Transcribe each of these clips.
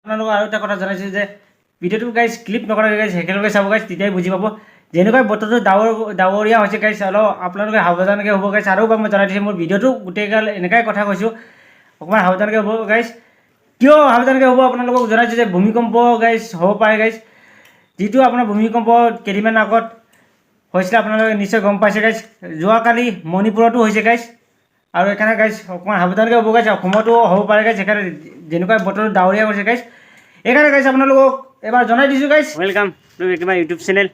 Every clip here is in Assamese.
আপোনালোকক আৰু এটা কথা জনাইছোঁ যে ভিডিঅ'টো গাইজ ক্লিপ নকৰাকৈ গাইজ একেলগে চাব গাইজ, তেতিয়াই বুজি পাব। যেনেকৈ বতৰটো ডাৱৰীয়া হৈছে গাইজ, অলপ আপোনালোকে সাৱধানকৈ হ'ব গাইজ। আৰু মই জনাই দিছোঁ, মোৰ ভিডিঅ'টো গোটেইগাল এনেকুৱাই কথা কৈছোঁ, অকণমান সাৱধানকৈ হ'ব গাইজ। কিয় সাৱধানকৈ হ'ব আপোনালোকক জনাইছোঁ যে ভূমিকম্প গাইজ হ'ব পাৰে গাইজ। যিটো আপোনাৰ ভূমিকম্প কেইদিনমান আগত হৈছিলে আপোনালোকে নিশ্চয় গম পাইছে গাইজ। যোৱাকালি মণিপুৰতো হৈছে গাইজ। আৰু সেইকাৰণে গাইজ অকণমান সাৱধানকৈ হ'ব গাইজ। অসমতো হ'ব পাৰে গাইজ, সেইকাৰণে যেনেকুৱা বতৰটো ডাৱৰীয়া হৈছে গাইজ, এইকাৰণে গাইজ আপোনালোকক এবাৰ জনাই দিছোঁ গাইজ। ৱেলকাম টু একেবাৰে ইউটিউব চেনেল।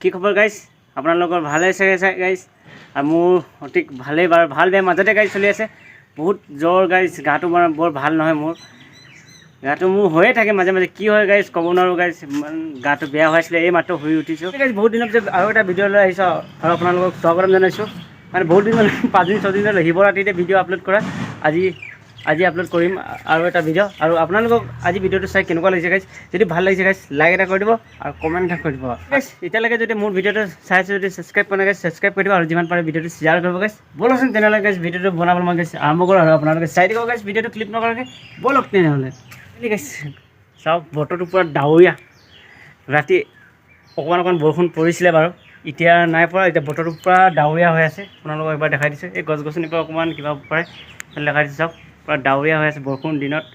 কি খবৰ গাইজ? আপোনালোকৰ ভালে চাগে গাইজ? আৰু মোৰ অতি ভালেই বাৰু, ভাল বেয়া মাজতে গাইজ চলি আছে। বহুত জ্বৰ গাইজ, গাটো বৰ ভাল নহয় মোৰ। গাটো মোৰ হৈয়ে থাকে মাজে মাজে, কি হয় গাইজ ক'ব নোৱাৰোঁ গাইজ। ইমান গাটো বেয়া হৈ আছিলে, এই মাত্ৰ শুই উঠিছোঁ গাইজ। বহুত দিনৰ পিছত আৰু এটা ভিডিঅ' লৈ আহিছোঁ আৰু আপোনালোকক স্বাগতম জনাইছোঁ। মানে বহুত দিন 5 দিন 6 দিন শিৱৰাত্ৰিতে ভিডিঅ' আপলোড কৰা, আজি আপলোড কৰিম আৰু এটা ভিডিঅ'। আৰু আপোনালোকক আজি ভিডিঅ'টো চাই কেনেকুৱা লাগিছে গাইজ? যদি ভাল লাগিছে গাইজ লাইক এটা কৰি দিব আৰু কমেণ্ট এটা কৰি দিব গাইজ। এতিয়ালৈকে যদি মোৰ ভিডিঅ'টো চাইছে যদি ছাবস্ক্ৰাইব কৰা গাইজ, ছাবস্ক্ৰাইব কৰি দিব আৰু যিমান পাৰে ভিডিঅ'টো শ্বেয়াৰ কৰিব গাইজ। ব'লকচোন তেনেহ'লে গাইজ ভিডিঅ'টো বনাবলৈ মই গাইজ আৰম্ভ কৰোঁ আৰু আপোনালোকে চাই দিব গাইজ ভিডিঅ'টো ক্লিপ নকৰাকৈ। ব'লক তেনেহ'লে গাইজ। চাওক বতৰটো পূৰা ডাৱৰীয়া। ৰাতি অকণমান বৰষুণ পৰিছিলে বাৰু, এতিয়া নাই পৰা। এতিয়া বতৰটো পূৰা ডাৱৰীয়া হৈ আছে। আপোনালোকক এবাৰ দেখাই দিছোঁ, এই গছ গছনিৰ পৰা অকণমান কিবা পাৰে দেখাই দিছোঁ। চাওক পূৰা ডাৱৰীয়া হৈ আছে, বৰষুণ দিনত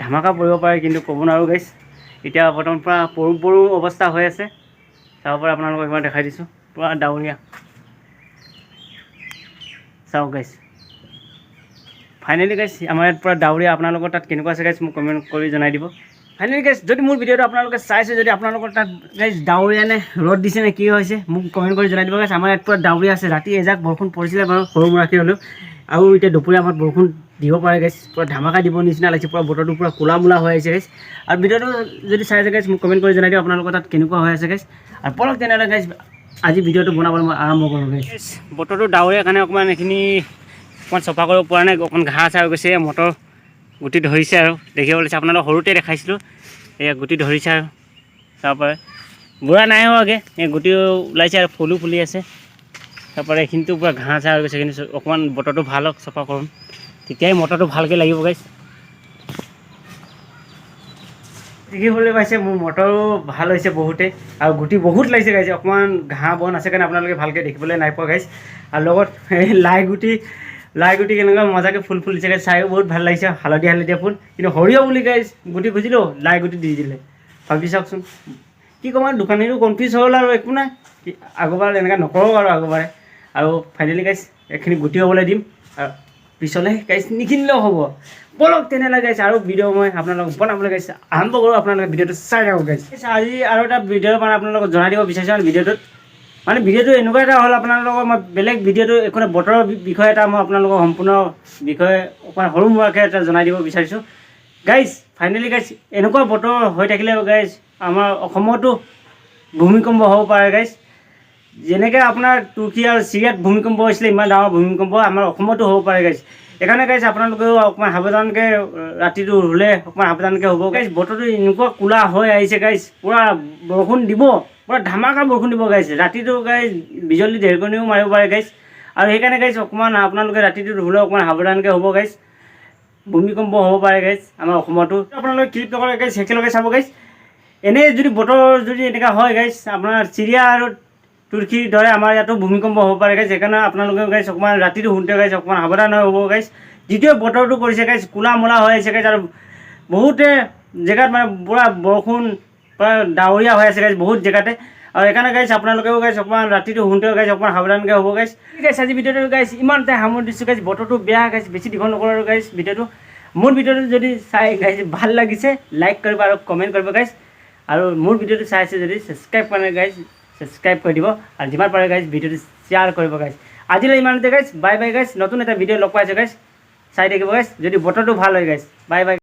ধামাকা পৰিব পাৰে, কিন্তু ক'ব নোৱাৰোঁ গাইজ। এতিয়া বৰ্তমান পূৰা পৰো অৱস্থা হৈ আছে। চাব পাৰে আপোনালোকক এবাৰ দেখাই দিছোঁ, পূৰা ডাৱৰীয়া। চাওক গাইজ, ফাইনেলি গাইজ আমাৰ ইয়াত পূৰা ডাৱৰীয়া। আপোনালোকৰ তাত কেনেকুৱা আছে গাইজ মোক কমেণ্ট কৰি জনাই দিব। ফাইনেলি গাইজ যদি মোৰ ভিডিঅ'টো আপোনালোকে চাইছে, যদি আপোনালোকৰ তাত গাইজ ডাৱৰীয়া নে ৰ'দ দিছে নে কি হৈছে মোক কমেণ্ট কৰি জনাই দিব গাইজ। আমাৰ ইয়াত পূৰা ডাৱৰীয়া আছে। ৰাতি এজাক বৰষুণ পৰিছিলে বাৰু, সৰু মুৰাকে হ'লেও। আৰু এতিয়া দুপৰীয়া আমাৰ বৰষুণ দিব পাৰে গাইজ, পূৰা ধামাকা দিব নিচিনা লাগিছে। পূৰা বতৰটো পূৰা ক'লা মূলা হৈ আহিছে গাইজ। আৰু ভিডিঅ'টো যদি চাইছে গাইজ মোক কমেণ্ট কৰি জনাই দিওঁ আপোনালোকৰ তাত কেনেকুৱা হৈ আছে গাইজ। আৰু ব'লক তেনেহ'লে গাইজ আজি ভিডিঅ'টো বনাবলৈ মই আৰম্ভ কৰোঁ গাইজ। বতৰটো ডাৱৰীয়া কাৰণে অকণমান এইখিনি অকণমান চফা কৰিব পৰা নাই, অকণমান ঘাঁহ চাহ হৈ গৈছে। মটৰ গুটি ধৰিছে আৰু দেখিব লাগিছে, আপোনালোকক সৰুতে দেখাইছিলোঁ। এয়া গুটি ধৰিছে আৰু তাৰপৰা বুঢ়া নাই হোৱাকৈ এই গুটি ওলাইছে আৰু ফুলো ফুলি আছে। তাৰপৰা এইখিনিতো পূৰা ঘাঁহ চাহ হৈ গৈছে, কিন্তু অকণমান বতৰটো ভাল হওক, চফা কৰোঁ, তেতিয়াই মটৰটো ভালকৈ লাগিব গাইজ। দেখিবলৈ পাইছে মোৰ মটৰো ভাল হৈছে বহুতেই, আৰু গুটি বহুত লাগিছে গাইজ। অকণমান ঘাঁহ বন আছে কাৰণে আপোনালোকে ভালকৈ দেখিবলৈ নাই পোৱা গাইজ। আৰু লগত এই লাই গুটি কেনেকুৱা মজাকৈ ফুল ফুলিছে গাইজ, চায়ো বহুত ভাল লাগিছে। হালধীয়া ফুল, কিন্তু সৰিয়হ বুলি গাইজ গুটি খুজিলেও লাই গুটি দি দিলে। ভাবি চাওকচোন, কি ক'ম আৰু দোকানীৰো কনফিউজ হ'ল। আৰু একো নাই, আগৰবাৰ এনেকৈ নকৰোঁ আৰু আগৰবাৰে। আৰু ফাইনেলি গাইজ এইখিনি গুটি হ'বলৈ দিম, আৰু পিছলৈ গাইজ নিকিনিলেও হ'ব। ব'লক তেনেহ'লে গাইজ আৰু ভিডিঅ' মই আপোনালোকক বনাবলৈ গাইজ আৰম্ভ কৰোঁ। আপোনালোকে ভিডিঅ'টো চাই থাকক গাইজ। আজি আৰু এটা ভিডিঅ' মানে আপোনালোকক জনাই দিব বিচাৰিছোঁ। আৰু ভিডিঅ'টো এনেকুৱা এটা হ'ল, আপোনালোকৰ মই বেলেগ ভিডিঅ'টো একো নাই, বতৰৰ বিষয়ে এটা মই আপোনালোকৰ সম্পূৰ্ণ বিষয়ে অকণমান সৰু মুৰাকৈ এটা জনাই দিব বিচাৰিছোঁ গাইজ। ফাইনেলি গাইজ এনেকুৱা বতৰ হৈ থাকিলে গাইজ আমাৰ অসমতো ভূমিকম্প হ'ব পাৰে গাইজ। যেনেকৈ আপোনাৰ তুৰ্কী আৰু চিৰিয়াত ভূমিকম্প হৈছিলে, ইমান ডাঙৰ ভূমিকম্প আমাৰ অসমতো হ'ব পাৰে গাইজ। সেইকাৰণে গাইজ আপোনালোকেও অকণমান সাৱধানকৈ ৰাতিটো শুলে অকণমান সাৱধানকৈ হ'ব গাইজ। বতৰটো এনেকুৱা ক'লা হৈ আহিছে গাইজ, পূৰা বৰষুণ দিব, পূৰা ধামাকা বৰষুণ দিব গাইজ। ৰাতিটো গাইজ বিজুলী ঢেৰেকনিও মাৰিব পাৰে গাইজ। আৰু সেইকাৰণে গাইজ অকণমান আপোনালোকে ৰাতিটো শুলে অকণমান সাৱধানকৈ হ'ব গাইজ। ভূমিকম্প হ'ব পাৰে গাইজ আমাৰ অসমতো। আপোনালোকে ক্লিক নকৰে গাইজ, একেলগে চাব গাইজ। এনেই যদি বতৰ যদি এনেকুৱা হয় গাইজ, আপোনাৰ চিৰিয়া আৰু তুৰ্কীৰ দৰে আমাৰ ইয়াতো ভূমিকম্প হ'ব পাৰে গাইজ। সেইকাৰণে আপোনালোকে গাইজ অকণমান ৰাতিটো শুওঁতে গাইজ অকণমান সাৱধান হৈ হ'ব গাইজ। যিটোৱে বতৰটো কৰিছে গাইজ, ক'লা মলা হৈ আছে গাইজ। আৰু বহুতে জেগাত মানে পূৰা বৰষুণ, পূৰা ডাৱৰীয়া হৈ আছে গাইজ বহুত জেগাতে। আৰু সেইকাৰণে গাইজ আপোনালোকেও গাইজ অকণমান ৰাতিটো শুওঁতেও গাইজ অকণমান সাৱধানকৈ হ'ব গাইজ। ঠিক আছে, আজি ভিডিঅ'টো গাইজ ইমানতে সামৰি দিছোঁ গাইজ। বতৰটো বেয়া গাইজ, বেছি দীঘল নকৰোঁ আৰু গাইজ ভিডিঅ'টো। মোৰ ভিডিঅ'টো যদি চাই গাইজ ভাল লাগিছে লাইক কৰিব আৰু কমেণ্ট কৰিব গাইজ। আৰু মোৰ ভিডিঅ'টো চাই আছে যদি ছাবস্ক্ৰাইব কৰে গাইজ, ছাবস্ক্ৰাইব কৰি দিব। আৰু যিমান পাৰে গাইজ ভিডিঅ'টো শ্বেয়াৰ কৰিব গাইজ। আজিলৈ ইমানতে গাইজ, বাই বাই গাইজ। নতুন এটা ভিডিঅ' লগ পাইছোঁ গাইজ, চাই থাকিব গাইজ যদি বতৰটো ভাল হয় গাইজ। Bye bye.